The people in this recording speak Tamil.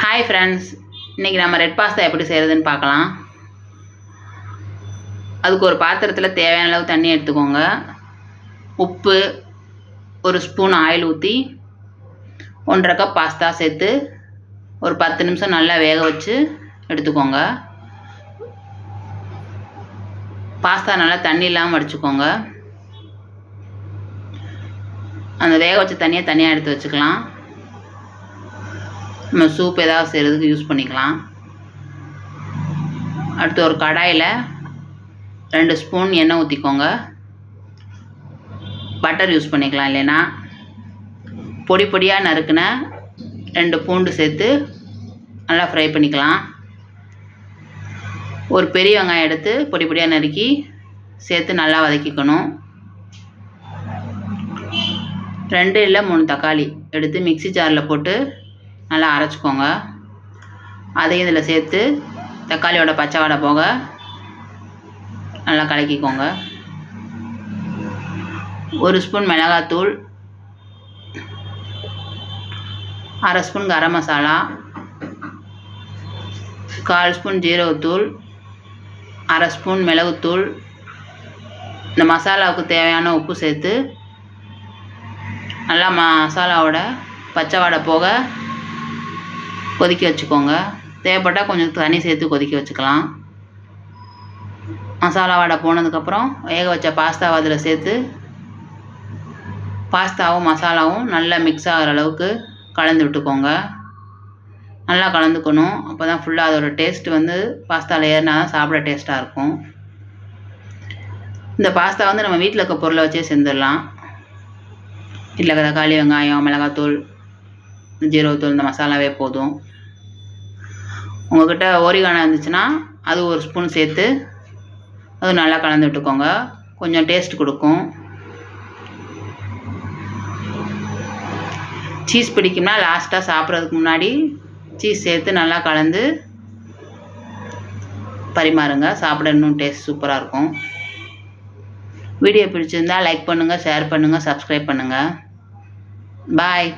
ஹாய் ஃப்ரெண்ட்ஸ், இன்றைக்கி நம்ம ரெட் பாஸ்தா எப்படி செய்கிறதுன்னு பார்க்கலாம். அதுக்கு ஒரு பாத்திரத்தில் தேவையான அளவு தண்ணி எடுத்துக்கோங்க. உப்பு, ஒரு ஸ்பூன் ஆயில் ஊற்றி 1.5 கப் பாஸ்தா சேர்த்து ஒரு 10 நிமிஷம் நல்லா வேக வச்சு எடுத்துக்கோங்க. பாஸ்தா நல்லா தண்ணி இல்லாமல் வடிச்சுக்கோங்க. அந்த வேக வச்ச தண்ணியை தனியாக எடுத்து வச்சுக்கலாம். நம்ம சூப் ஏதாவது செய்கிறதுக்கு யூஸ் பண்ணிக்கலாம். அடுத்து ஒரு கடாயில் 2 ஸ்பூன் எண்ணெய் ஊற்றிக்கோங்க. பட்டர் யூஸ் பண்ணிக்கலாம், இல்லைன்னா பொடி பொடியாக நறுக்கின 2 பூண்டு சேர்த்து நல்லா ஃப்ரை பண்ணிக்கலாம். ஒரு பெரிய வெங்காயம் எடுத்து பொடி பொடியாக நறுக்கி சேர்த்து நல்லா வதக்கிக்கணும். 2 இல்லை 3 தக்காளி எடுத்து மிக்ஸி ஜாரில் போட்டு நல்லா அரைச்சிக்கோங்க. அதையும் இதில் சேர்த்து தக்காளியோட பச்சை வாடை போக நல்லா கலக்கிக்கோங்க. 1 ஸ்பூன் மிளகாத்தூள், 1/2 ஸ்பூன் கரம் மசாலா, 1/4 ஸ்பூன் ஜீரகத்தூள், 1/2 ஸ்பூன் மிளகுத்தூள். இந்த மசாலாவுக்கு தேவையான உப்பு சேர்த்து நல்லா மசாலாவோட பச்சை வாடை போக கொதிக்க வச்சுக்கோங்க. தேவைப்பட்டால் கொஞ்சம் தண்ணி சேர்த்து கொதிக்க வச்சுக்கலாம். மசாலா வாடை போனதுக்கப்புறம் வேக வச்ச பாஸ்தாவை அதில் சேர்த்து பாஸ்தாவும் மசாலாவும் நல்லா மிக்ஸ் ஆகிற அளவுக்கு கலந்து விட்டுக்கோங்க. நல்லா கலந்துக்கணும். அப்போ தான் ஃபுல்லாக அதோட டேஸ்ட் பாஸ்தாவில் ஏறினா தான் சாப்பிட டேஸ்ட்டாக இருக்கும். இந்த பாஸ்தா நம்ம வீட்டில் இருக்க பொருளை வச்சே செஞ்சிடலாம். வீட்டில் தக்காளி, வெங்காயம், மிளகாத்தூள், ஜீரகத்தூள், இந்த மசாலாவே போதும். உங்கள்கிட்ட ஓரிகானா இருந்துச்சுன்னா அது 1 ஸ்பூன் சேர்த்து அது நல்லா கலந்து விட்டுக்கோங்க. கொஞ்சம் டேஸ்ட் கொடுக்கும். சீஸ் பிடிக்கும்னா லாஸ்ட்டாக சாப்பிட்றதுக்கு முன்னாடி சீஸ் சேர்த்து நல்லா கலந்து பரிமாறுங்க. சாப்பிட இன்னும் டேஸ்ட் சூப்பராக இருக்கும். வீடியோ பிடிச்சிருந்தால் லைக் பண்ணுங்கள், ஷேர் பண்ணுங்கள், சப்ஸ்கிரைப் பண்ணுங்கள். பாய்.